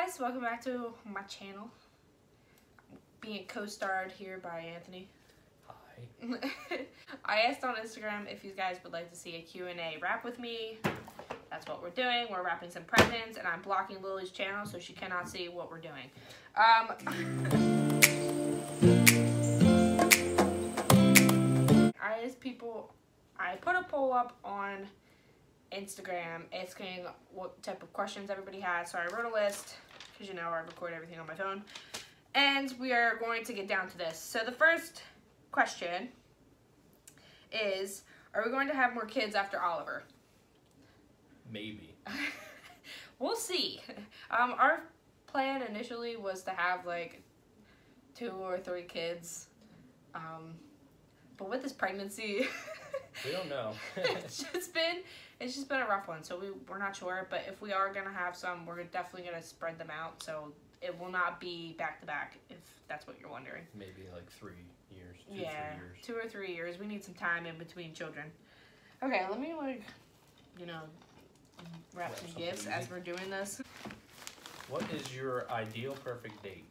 guys, welcome back to my channel. Being co-starred here by Anthony. Hi. I asked on Instagram if you guys would like to see a Q&A wrap with me. That's what we're doing. We're wrapping some presents and I'm blocking Lily's channel so she cannot see what we're doing. I asked people, I put a poll up on Instagram asking what type of questions everybody has, so I wrote a list because you know I record everything on my phone, and we are going to get down to this. So the first question is, are we going to have more kids after Oliver? Maybe. We'll see. Our plan initially was to have like 2 or 3 kids, but with this pregnancy We don't know. it's just been a rough one, so we're not sure. But if we are gonna have some, we're definitely gonna spread them out, so it will not be back to back, if that's what you're wondering. Maybe like 3 years, 2 yeah, 3 years. 2 or 3 years. We need some time in between children. Okay, let me wrap some gifts as we're doing this. What is your ideal perfect date?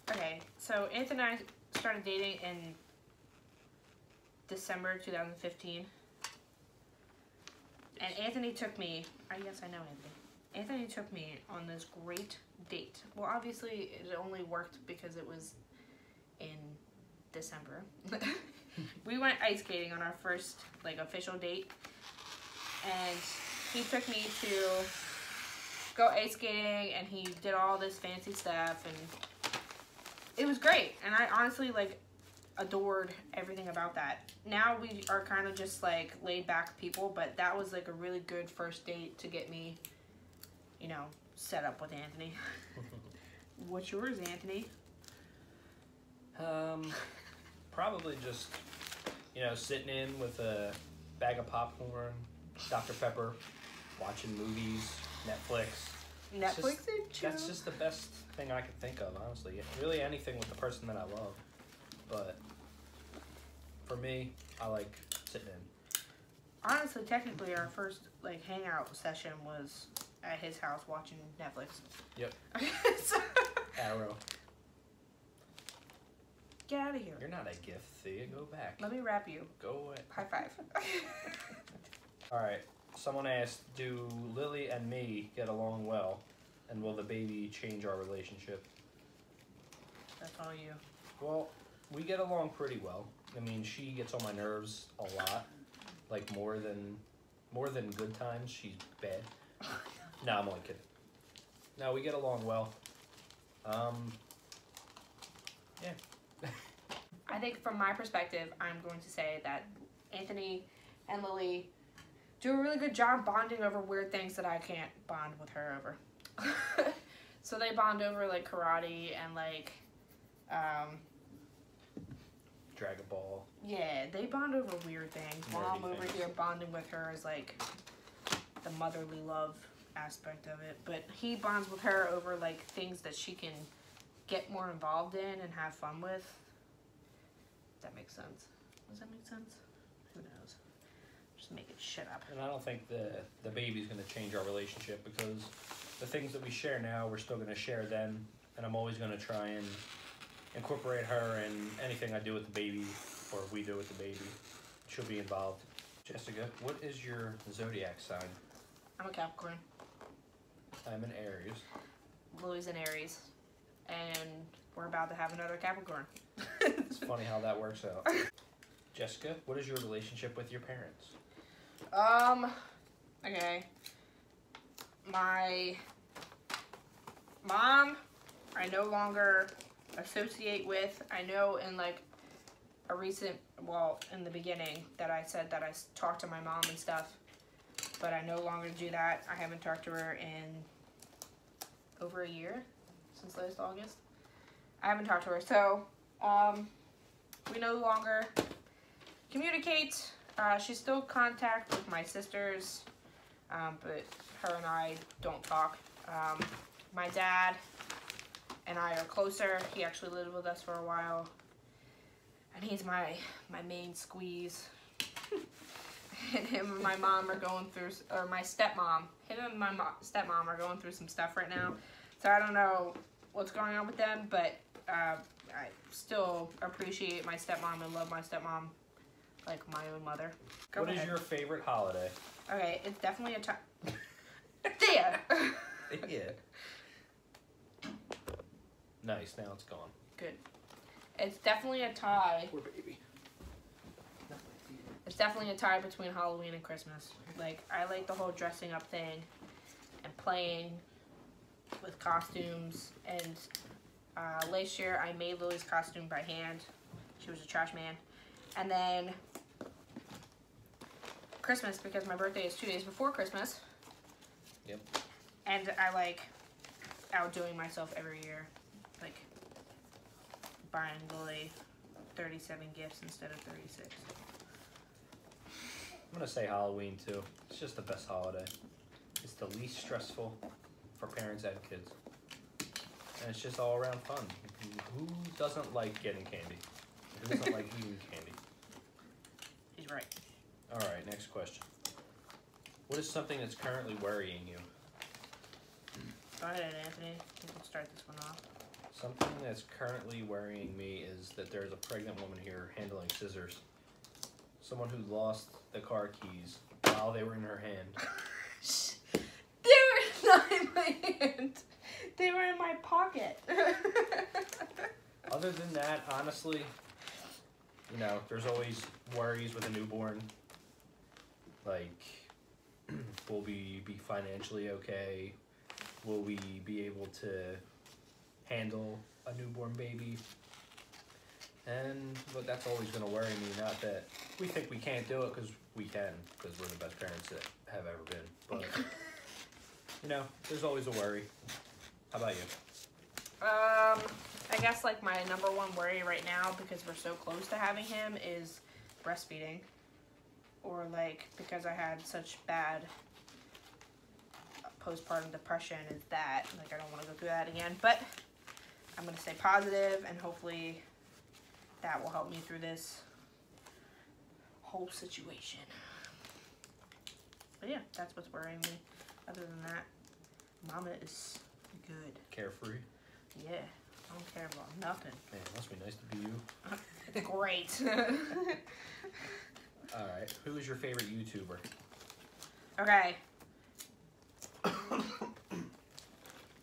Okay, so Anthony and I started dating in December 2015. And Anthony took me, yes, I know Anthony. Anthony took me on this great date. Well, obviously, it only worked because it was in December. We went ice skating on our first, official date. And he took me to go ice skating, and he did all this fancy stuff, and it was great. And I honestly, adored everything about that. Now we are kind of just laid back people, but that was a really good first date to get me, set up with Anthony. What's yours, Anthony? Probably just, sitting in with a bag of popcorn, Dr. Pepper, watching movies, Netflix. Netflix and chill. That's just the best thing I could think of, honestly. Really anything with the person that I love. But for me, I like sitting in. Honestly, technically, our first hangout session was at his house watching Netflix. Yep. So, Arrow. get out of here. You're not a gift, Thea. Go back. Let me wrap you. Go away. High five. Alright, someone asked, do Lily and me get along well? And will the baby change our relationship? That's all you. Well, we get along pretty well. I mean, she gets on my nerves a lot. More than good times, she's bad. No, I'm only kidding. No, we get along well. Yeah. I think from my perspective, I'm going to say that Anthony and Lily do a really good job bonding over weird things that I can't bond with her over. So they bond over karate and Dragon Ball. yeah, they bond over weird things. Mom Nerdy over things. here bonding with her is the motherly love aspect of it, but he bonds with her over things that she can get more involved in and have fun with. That makes sense. Does that make sense? Who knows? Just making shit up. And I don't think the baby's going to change our relationship, because the things that we share now, we're still going to share then. And I'm always going to try and incorporate her in anything I do with the baby, or we do with the baby. She'll be involved. Jessica, what is your zodiac sign? I'm a Capricorn. I'm an Aries. Lily's an Aries. And we're about to have another Capricorn. It's funny how that works out. Jessica, what is your relationship with your parents? Okay. My mom, I no longer associate with. I know in a recent, in the beginning that I said that I talked to my mom and stuff, but I no longer do that. I haven't talked to her in over a year, since last August. I haven't talked to her, so we no longer communicate. She's still in contact with my sisters, but her and I don't talk. My dad and I are closer. He actually lived with us for a while, and he's my main squeeze. And him and my mom are going through, or my stepmom, him and my stepmom are going through some stuff right now. So I don't know what's going on with them, but I still appreciate my stepmom and love my stepmom like my own mother. What is your favorite holiday? Okay, it's definitely a tie. There! Yeah. Nice, now it's gone. Good. It's definitely a tie. Poor baby. It's definitely a tie between Halloween and Christmas. Like, I like the whole dressing up thing and playing with costumes. And last year I made Lily's costume by hand. She was a trash man. And then Christmas, because my birthday is 2 days before Christmas. Yep. And I like outdoing myself every year. Like buying Lily 37 gifts instead of 36. I'm gonna say Halloween too. It's just the best holiday. It's the least stressful for parents and kids. And it's just all around fun. Who doesn't like getting candy? Who doesn't like eating candy? He's right. Alright, next question. What is something that's currently worrying you? Go ahead, Anthony. You can start this one off. Something that's currently worrying me is that there's a pregnant woman here handling scissors. Someone who lost the car keys while they were in her hand. They were not in my hand. They were in my pocket. Other than that, honestly, you know, there's always worries with a newborn. Like, will we be financially okay? Will we be able to handle a newborn baby? And but that's always going to worry me. Not that we think we can't do it, because we can, because we're the best parents that have ever been. But, you know, there's always a worry. How about you? I guess like my number one worry right now, because we're so close to having him, is breastfeeding. Or like, because I had such bad postpartum depression, is that, like, I don't want to go through that again. But I'm going to stay positive, and hopefully that will help me through this whole situation. But yeah, that's what's worrying me. Other than that, Mama is good. Carefree? Yeah, I don't care about nothing. Man, it must be nice to be you. It's great. Alright, who is your favorite YouTuber? Okay.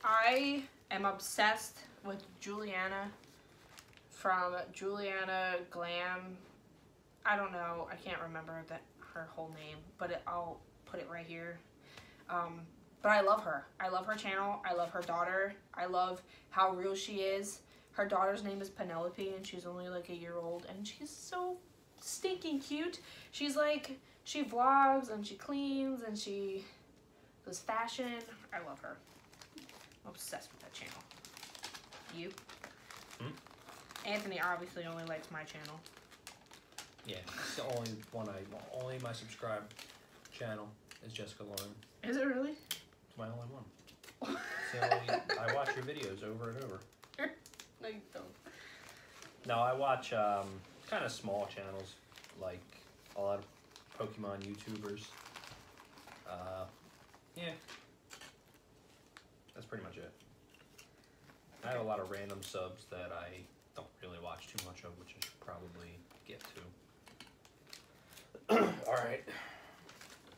I am obsessed with Juliana from Juliana Glam. I don't know. I can't remember her whole name, but I'll put it right here. But I love her. I love her channel. I love her daughter. I love how real she is. Her daughter's name is Penelope, and she's only like a year old, and she's so stinking cute. She's like, she vlogs, and she cleans, and she does fashion. I love her. I'm obsessed with that channel. You? Anthony obviously only likes my channel. Yeah, it's the only one only my subscribed channel is Jessica Lauren. Is it really? It's my only one. It's the only, I watch your videos over and over. No, you don't. No, I watch kind of small channels, like a lot of Pokemon YouTubers. Yeah, that's pretty much it. I have a lot of random subs that I don't really watch too much of, which I should probably get to. Alright.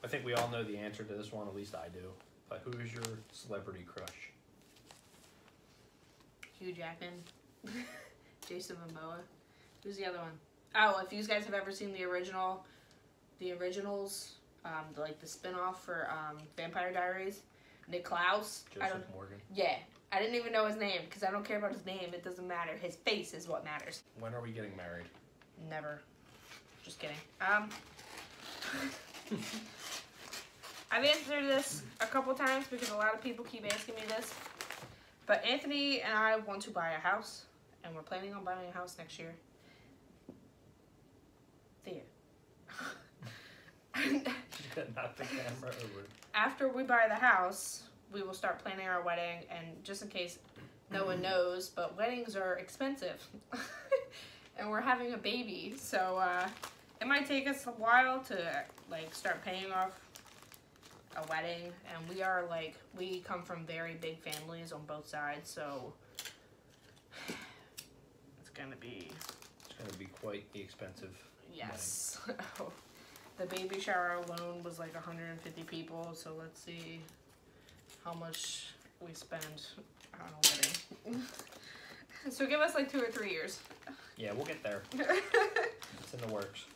I think we all know the answer to this one, at least I do. But who is your celebrity crush? Hugh Jackman. Jason Momoa. Who's the other one? Oh, if you guys have ever seen the originals, like the spin-off for Vampire Diaries, Nick Klaus. Joseph Morgan. Yeah. I didn't even know his name, because I don't care about his name. It doesn't matter. His face is what matters. When are we getting married? Never. Just kidding. I've answered this a couple times because a lot of people keep asking me this. But Anthony and I want to buy a house, and we're planning on buying a house next year. There. Knock the camera over. After we buy the house, we will start planning our wedding, and just in case no one knows, but weddings are expensive. And we're having a baby, so it might take us a while to like start paying off a wedding, and we come from very big families on both sides, so it's gonna be quite expensive. yes. The baby shower alone was like 150 people, so let's see how much we spend on a wedding. So give us like 2 or 3 years. Yeah, we'll get there. It's in the works.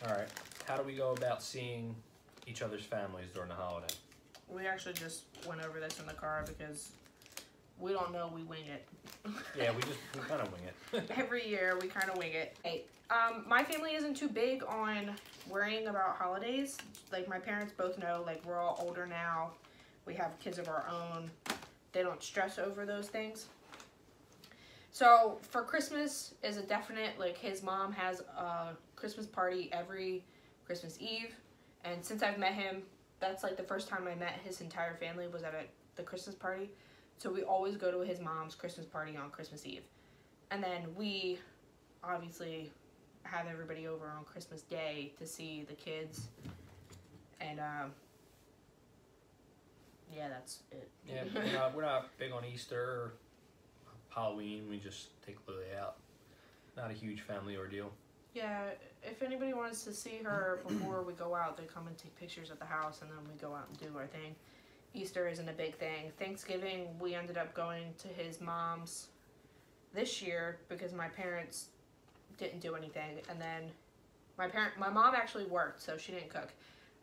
All right, how do we go about seeing each other's families during the holiday? We actually just went over this in the car because we don't know, we wing it. Yeah, we kind of wing it. Every year we kind of wing it. Hey, my family isn't too big on worrying about holidays. Like my parents both know, like we're all older now. We have kids of our own. They don't stress over those things. So for Christmas is a definite, like his mom has a Christmas party every Christmas Eve. And since I've met him, that's like the first time I met his entire family was at the Christmas party. So we always go to his mom's Christmas party on Christmas Eve. And then we obviously have everybody over on Christmas Day to see the kids. And yeah, that's it. Yeah, we're not big on Easter or Halloween. We just take Lily out. Not a huge family ordeal. Yeah, if anybody wants to see her before we go out, they come and take pictures at the house, and then we go out and do our thing. Easter isn't a big thing. Thanksgiving, we ended up going to his mom's this year because my parents didn't do anything, and then my mom actually worked, so she didn't cook.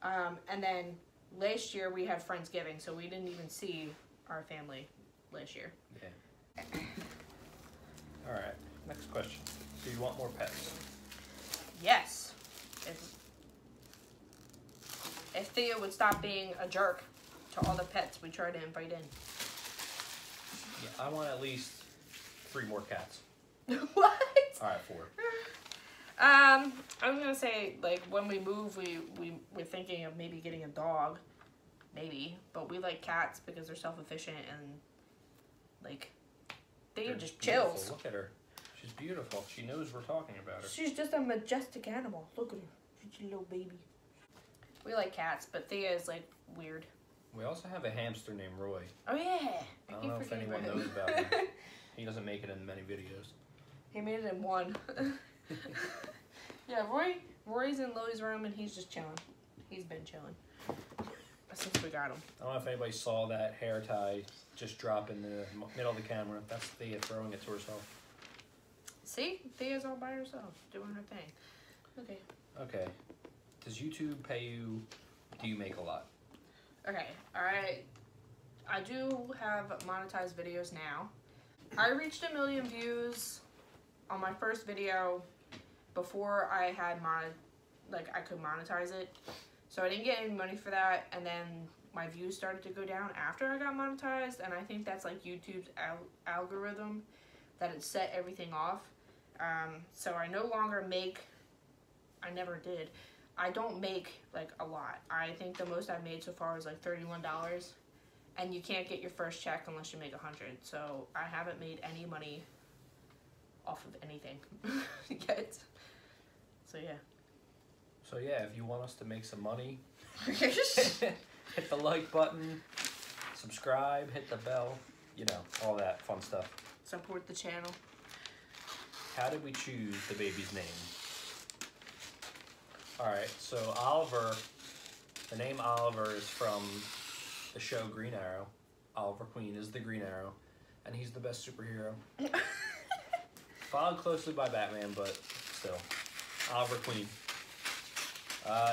And then last year we had Friendsgiving, so we didn't even see our family last year. Yeah. All right. Next question. Do you want more pets? Yes. If Thea would stop being a jerk to all the pets we try to invite in. Yeah, I want at least 3 more cats. What? All right, 4. I was gonna say, like, when we move, we're thinking of maybe getting a dog, maybe, but we like cats because they're self-efficient and, like, Thea just chills. Look at her. She's beautiful. She knows we're talking about her. She's just a majestic animal. Look at her. She's a little baby. We like cats, but Thea is, like, weird. We also have a hamster named Roy. Oh, yeah. I don't know if anyone knows about him. He doesn't make it in many videos. He made it in one. Yeah, Roy's in Lily's room, and he's just chilling. He's been chilling since we got him. I don't know if anybody saw that hair tie just drop in the middle of the camera. That's Thea throwing it to herself. See? Thea's all by herself, doing her thing. Okay. Okay. Does YouTube pay you? Do you make a lot? Okay, I do have monetized videos now. I reached 1 million views on my first video before I had I could monetize it. So I didn't get any money for that, and then my views started to go down after I got monetized, and I think that's like YouTube's algorithm that it set everything off. So I no longer make, I never did. I don't make like a lot. I think the most I've made so far is like $31, and you can't get your first check unless you make 100. So I haven't made any money off of anything yet. So yeah. So yeah, if you want us to make some money, hit the like button, subscribe, hit the bell, you know, all that fun stuff. Support the channel. How did we choose the baby's name? Alright, so Oliver, the name Oliver is from the show Green Arrow. Oliver Queen is the Green Arrow, and he's the best superhero. Followed closely by Batman, but still. Oliver Queen.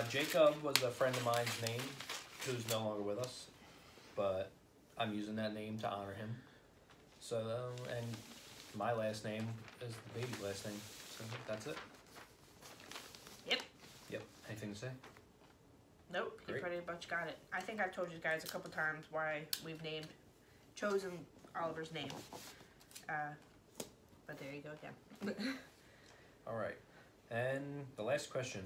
Jacob was a friend of mine's name, who's no longer with us, but I'm using that name to honor him. So, and my last name is the baby's last name, so that's it. Yep. Yep. Anything to say? Nope, you pretty much got it. I think I've told you guys a couple times why we've chosen Oliver's name. But there you go again. Alright. And the last question.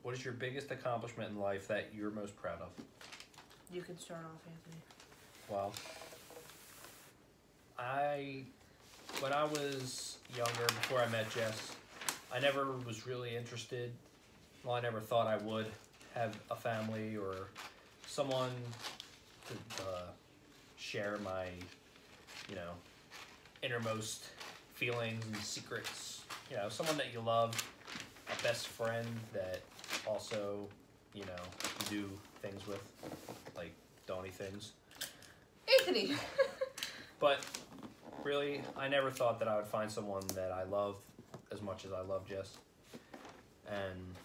What is your biggest accomplishment in life that you're most proud of? You can start off, Anthony. Well, when I was younger, before I met Jess, I never was really interested. Well, I never thought I would have a family or someone to share my, you know, innermost feelings and secrets. You know, someone that you love, a best friend that also, you know, you do things with, like Donnie things. Anthony! But really, I never thought that I would find someone that I love as much as I love Jess. And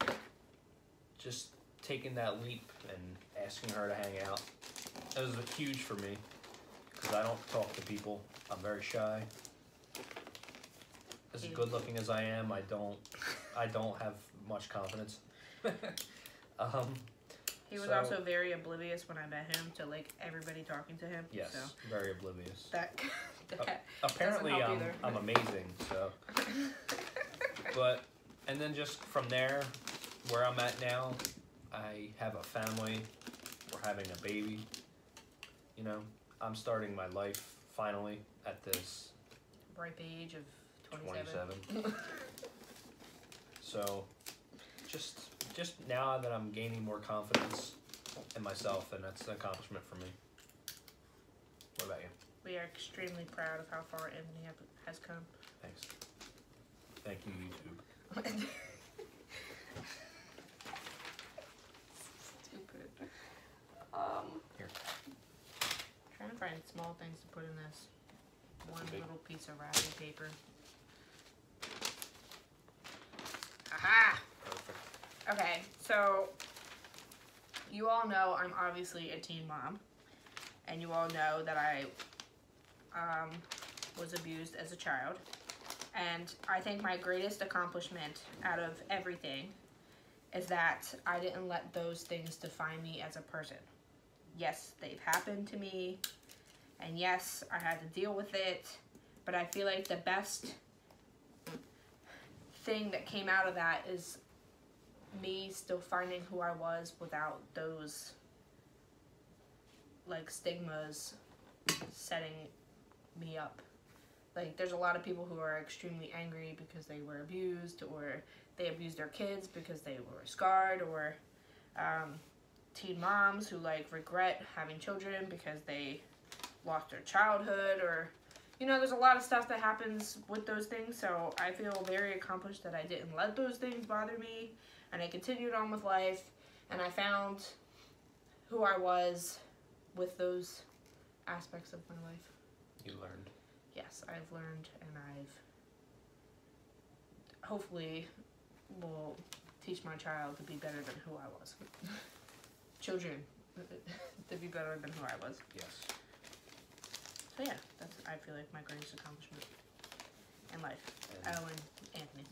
just taking that leap and asking her to hang out, that was huge for me. Because I don't talk to people. I'm very shy. As good looking as I am, I don't have much confidence. He was also very oblivious when I met him to like everybody talking to him. Yes, so very oblivious. That apparently I'm amazing. So, but and then just from there, where I'm at now, I have a family. We're having a baby. You know, I'm starting my life finally at this ripe age of 27. So, just now that I'm gaining more confidence in myself, and that's an accomplishment for me. What about you? We are extremely proud of how far Anthony has come. Thanks. Thank you, YouTube. Stupid. Here. Trying to find small things to put in this. One little piece of wrapping paper. Aha! Perfect. Okay, so you all know I'm obviously a teen mom, and you all know that I was abused as a child, and I think my greatest accomplishment out of everything is that I didn't let those things define me as a person. Yes, they've happened to me, and yes, I had to deal with it, but I feel like the best thing that came out of that is me still finding who I was without those like stigmas setting me up. Like, there's a lot of people who are extremely angry because they were abused, or they abused their kids because they were scarred, or teen moms who like regret having children because they lost their childhood, or you know, there's a lot of stuff that happens with those things. So I feel very accomplished that I didn't let those things bother me, and I continued on with life, and I found who I was with those aspects of my life. You learned. Yes, I've learned, and I've hopefully will teach my child to be better than who I was. Children to be better than who I was. Yes. So yeah, that's, I feel like, my greatest accomplishment in life. And Oh, and Anthony.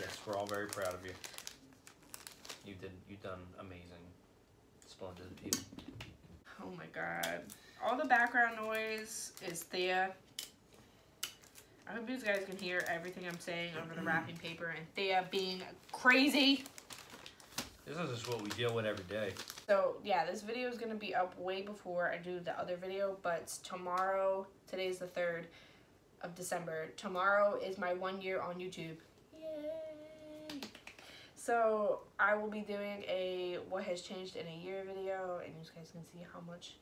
yes, we're all very proud of you. You've done amazing. Splendid people. Oh my god. All the background noise is Thea. I hope you guys can hear everything I'm saying over the wrapping paper, and Thea being crazy. This is just what we deal with every day. So yeah, this video is going to be up way before I do the other video, but tomorrow, today's the 3rd of December, tomorrow is my 1 year on YouTube. Yay! So I will be doing a what has changed in a year video, and you guys can see how much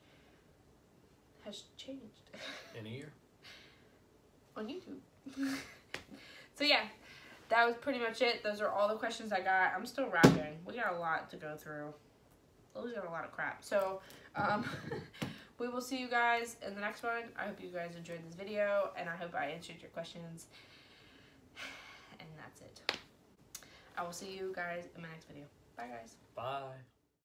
has changed. In a year? On YouTube. So yeah, that was pretty much it. Those are all the questions I got. I'm still wrapping. We got a lot to go through. Those got a lot of crap. So we will see you guys in the next one. I hope you guys enjoyed this video, and I hope I answered your questions. And that's it. I will see you guys in my next video. Bye guys. Bye.